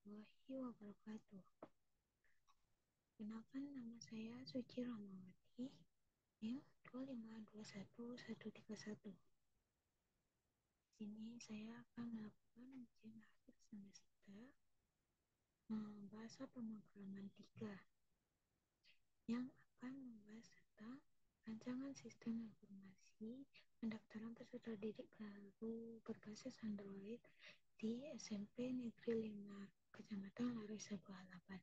warahmatullahi wabarakatuh. Kenalkan, nama saya Suci Rahmawati, NIM 2521131. Di sini saya akan melakukan ujian akhir semester bahasa pemrograman 3 yang akan membahas tentang rancangan sistem informasi pendaftaran peserta didik baru berbasis Android di SMP Negeri 5 Kecamatan Lare Sebuah Halapan.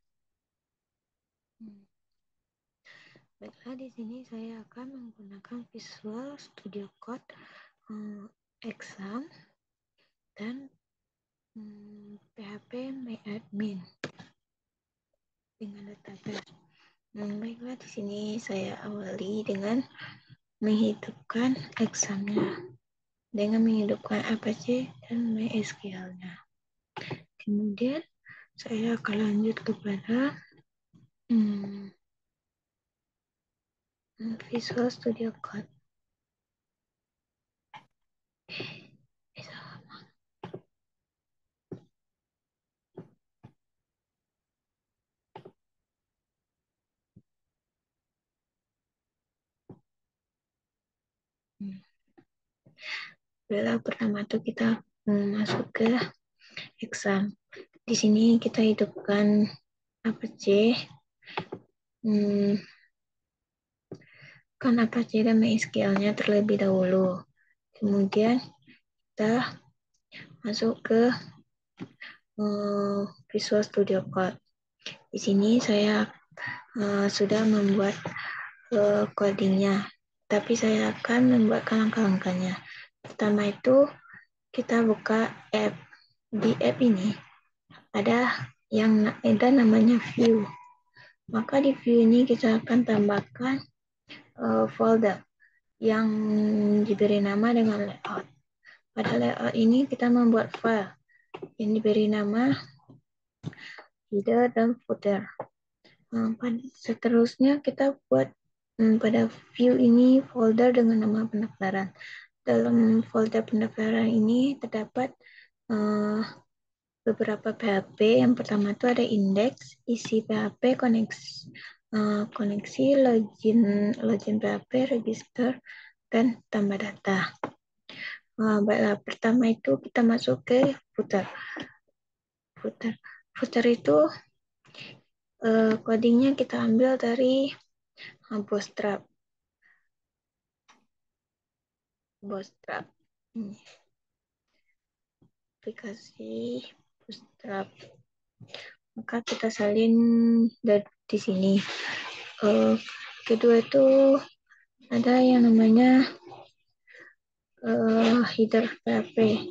Baiklah, di sini saya akan menggunakan Visual Studio Code, Exam, dan PHP MyAdmin dengan database. Baiklah, di sini saya awali dengan menghidupkan examnya, dengan menghidupkan Apache dan MySQL-nya. Kemudian saya akan lanjut kepada Visual Studio Code. Pertama tuh kita masuk ke exam. Di sini kita hidupkan Apache, kan Apache dan MySQL-nya terlebih dahulu. Kemudian kita masuk ke Visual Studio Code. Di sini saya sudah membuat codingnya, tapi saya akan membuatkan langkah-langkahnya. Pertama itu kita buka app. Di app ini ada namanya view. Maka di view ini kita akan tambahkan folder yang diberi nama dengan layout. Pada layout ini kita membuat file yang diberi nama header dan footer. Seterusnya kita buat pada view ini folder dengan nama pendaftaran. Dalam folder pendaftaran ini terdapat beberapa PHP. Yang pertama itu ada index, isi PHP, koneksi, login PHP, register, dan tambah data. Baiklah, pertama itu kita masuk ke footer. Footer itu codingnya kita ambil dari Bootstrap. Aplikasi Bootstrap. Maka kita salin di sini. Kedua itu ada yang namanya header PHP.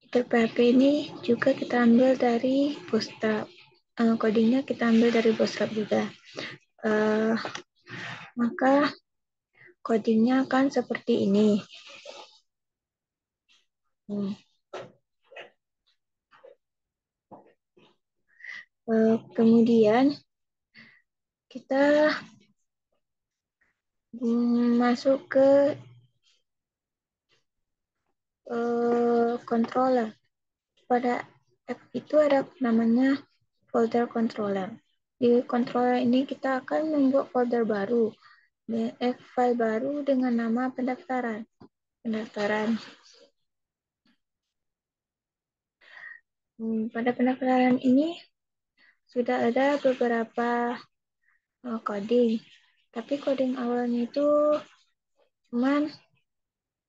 Header PHP ini juga kita ambil dari Bootstrap. Codingnya kita ambil dari Bootstrap juga. Maka codingnya akan seperti ini. Kemudian kita masuk ke controller. Pada app itu ada namanya folder controller. Di controller ini kita akan membuat folder baru, file baru dengan nama pendaftaran. Pada pendaftaran ini sudah ada beberapa coding, tapi coding awalnya itu cuman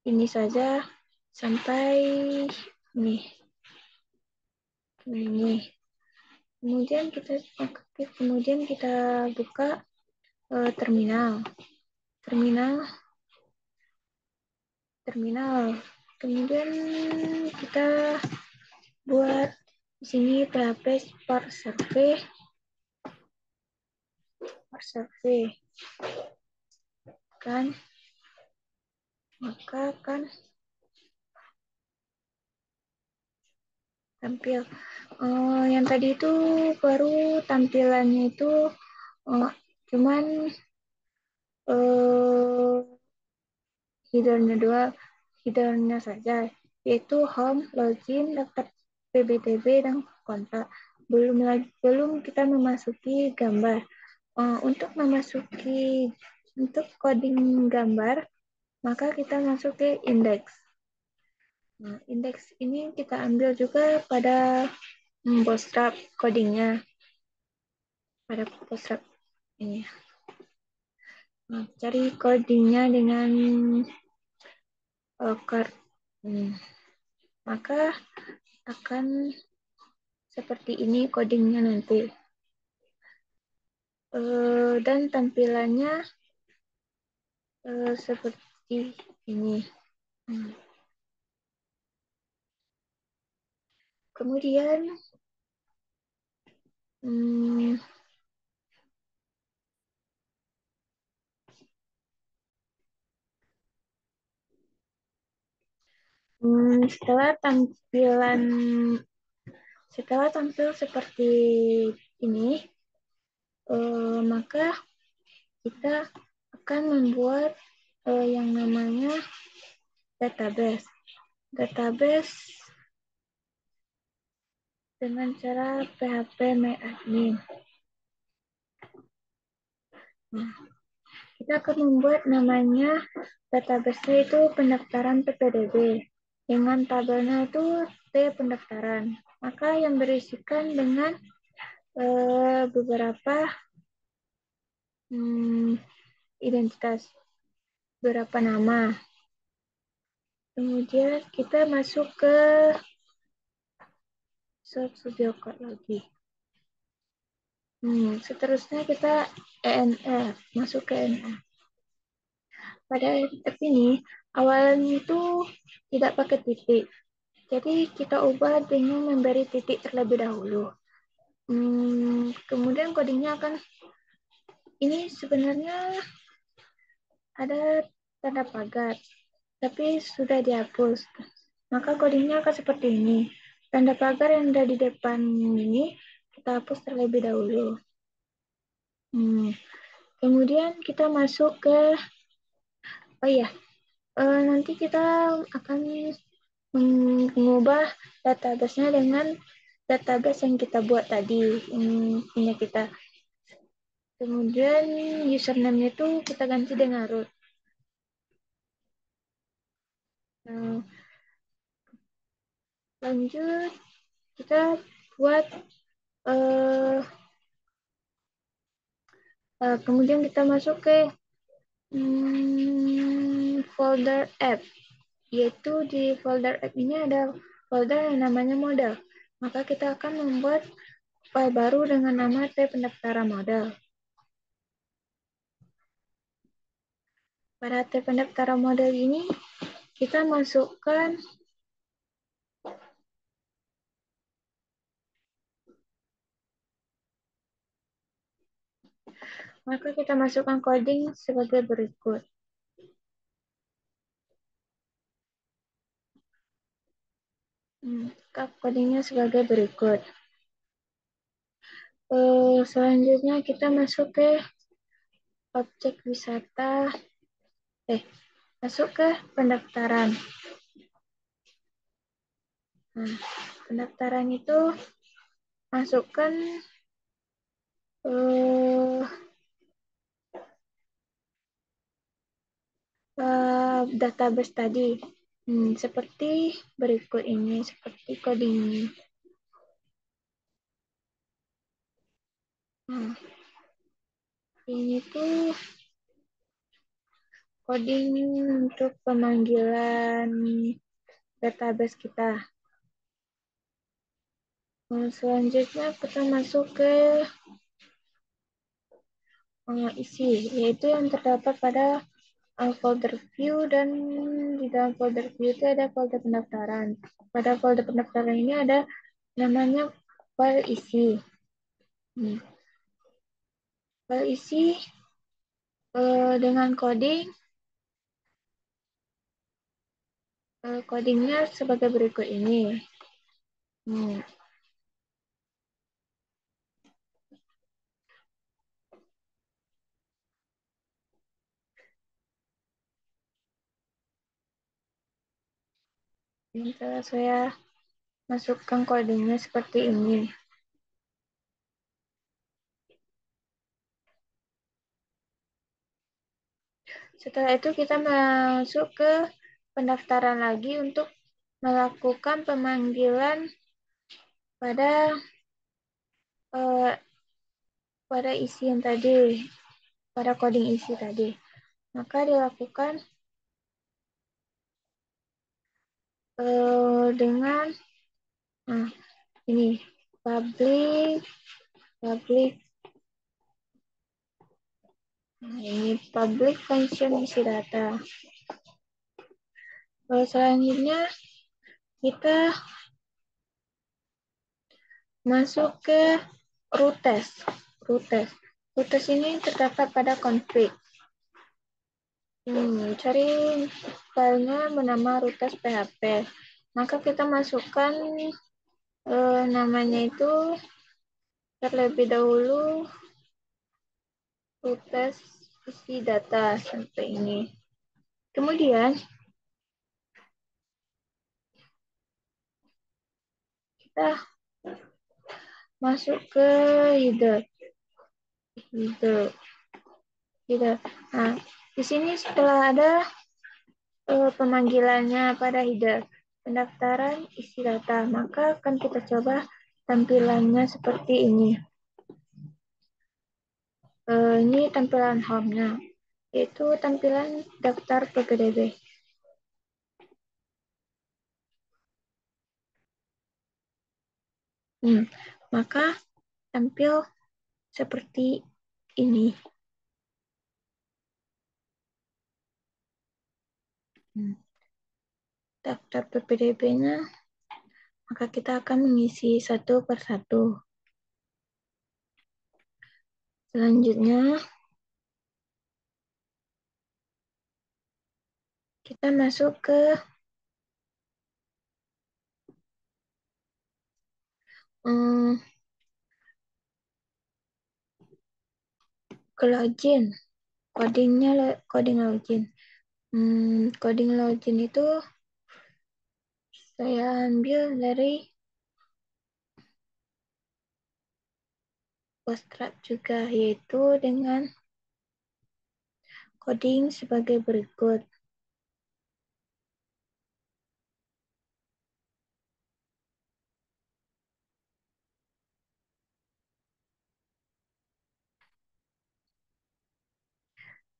ini saja sampai ini. Kemudian kita buka terminal. Kemudian kita buat di sini PHP Spark Survey. Maka akan tampil. Yang tadi itu baru tampilannya itu cuman headernya saja, yaitu home, login, daftar PBTB, dan kontak. belum kita memasuki gambar. Untuk coding gambar, maka kita masuk ke indeks. Nah, indeks ini kita ambil juga pada bootstrap codingnya, pada bootstrap ini. Nah, cari codingnya dengan card. Maka akan seperti ini codingnya nanti. Dan tampilannya seperti ini. Kemudian setelah tampil seperti ini, maka kita akan membuat yang namanya database. Database dengan cara PHP MyAdmin. Nah, kita akan membuat namanya database itu pendaftaran PPDB. Dengan tabelnya itu T pendaftaran. Maka yang berisikan dengan beberapa identitas, beberapa nama. Kemudian kita masuk ke Studio Code lagi. Seterusnya kita ENF, masuk ke ENF. Pada ENF ini, awalnya itu tidak pakai titik. Jadi kita ubah dengan memberi titik terlebih dahulu. Kemudian codingnya akan, ini sebenarnya ada tanda pagar, tapi sudah dihapus. Maka codingnya akan seperti ini. Tanda pagar yang ada di depan ini kita hapus terlebih dahulu. Kemudian kita masuk ke, nanti kita akan mengubah database-nya dengan database yang kita buat tadi, punya kita. Kemudian username itu kita ganti dengan root. Nah, lanjut kita buat kemudian kita masuk ke folder app, yaitu di folder app ini ada folder yang namanya modal. Maka kita akan membuat file baru dengan nama T pendaftaran modal. Pada T pendaftaran modal ini kita masukkan maka kita masukkan coding sebagai berikut. Codingnya sebagai berikut. Selanjutnya kita masuk ke objek wisata. Masuk ke pendaftaran. Nah, pendaftaran itu masukkan database tadi. Seperti berikut ini, seperti coding ini. Ini tuh coding untuk pemanggilan database kita. Selanjutnya kita masuk ke isi, yaitu yang terdapat pada folder view, dan di dalam folder view itu ada folder pendaftaran. Pada folder pendaftaran ini ada namanya file isi. File isi dengan codingnya sebagai berikut ini. Setelah saya masukkan codingnya seperti ini. Setelah itu kita masuk ke pendaftaran lagi untuk melakukan pemanggilan pada eh, pada isi yang tadi, pada coding isi tadi. Maka dilakukan dengan nah, ini public public ini public function isi data. Selanjutnya kita masuk ke root root root ini terdapat pada config. Cari filenya bernama root php. Maka kita masukkan namanya itu terlebih dahulu root isi data sampai ini. Kemudian kita masuk ke header. Header. Nah, di sini setelah ada pemanggilannya pada header pendaftaran isi data, maka akan kita coba tampilannya seperti ini. Ini tampilan home-nya, yaitu tampilan daftar PPDB. Maka tampil seperti ini. Daftar PPDB-nya, maka kita akan mengisi satu per satu. Selanjutnya, kita masuk ke login. Coding login. Coding login itu saya ambil dari Bootstrap juga, yaitu dengan coding sebagai berikut.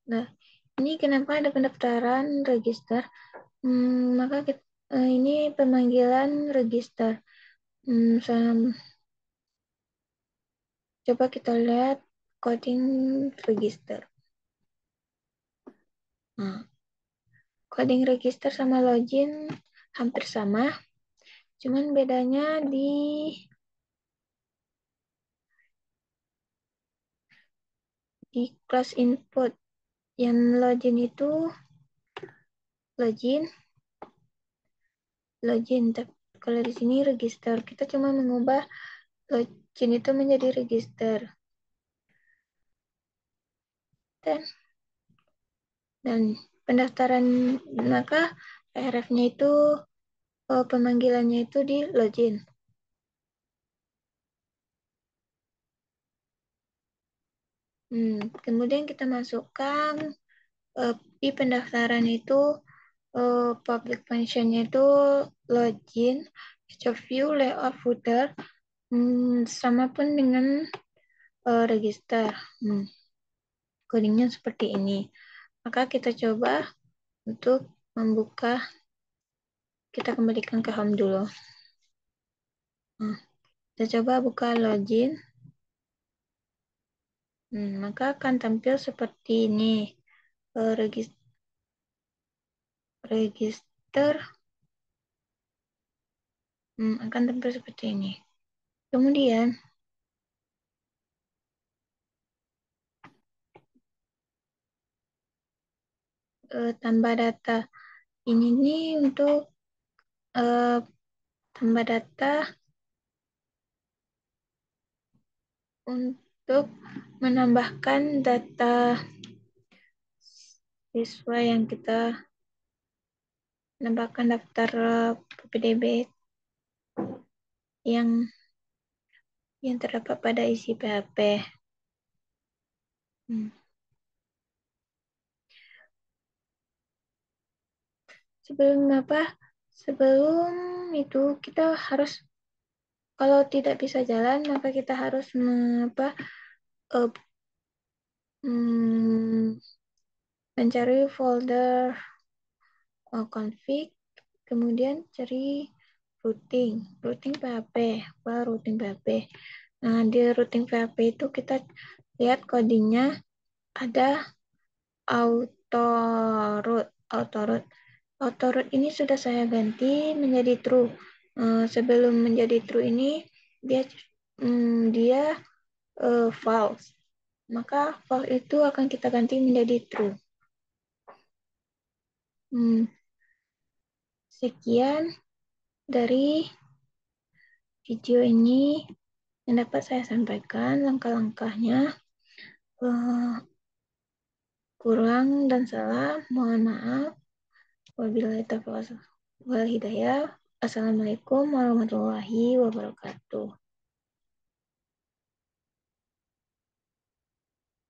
Nah, ini kenapa ada pendaftaran register? Maka ini pemanggilan register. Coba kita lihat coding register. Nah, coding register sama login hampir sama, cuman bedanya di class input. Yang login itu login. Kalau di sini register, kita cuma mengubah login itu menjadi register. Dan pendaftaran, maka PRF-nya itu pemanggilannya itu di login. Kemudian kita masukkan di pendaftaran itu public function-nya itu login, view, layout, footer, sama pun dengan register. Codingnya seperti ini. Maka kita coba untuk membuka, kita kembalikan ke home dulu. Kita coba buka login. Maka akan tampil seperti ini. Register akan tampil seperti ini. Kemudian tambah data. Ini nih untuk tambah data untuk menambahkan data siswa yang kita menambahkan daftar PPDB yang terdapat pada isi PHP. sebelum apa? Sebelum itu kita harus, kalau tidak bisa jalan maka kita harus eh, mm, mencari folder config, kemudian cari routing PHP, routing PHP. Nah, di routing PHP itu kita lihat codingnya ada auto root. Auto root ini sudah saya ganti menjadi true. Sebelum menjadi true ini dia false. Maka false itu akan kita ganti menjadi true. Sekian dari video ini yang dapat saya sampaikan langkah-langkahnya. Kurang dan salah, mohon maaf. Wabillahi taufiq wal hidayah. Assalamualaikum warahmatullahi wabarakatuh.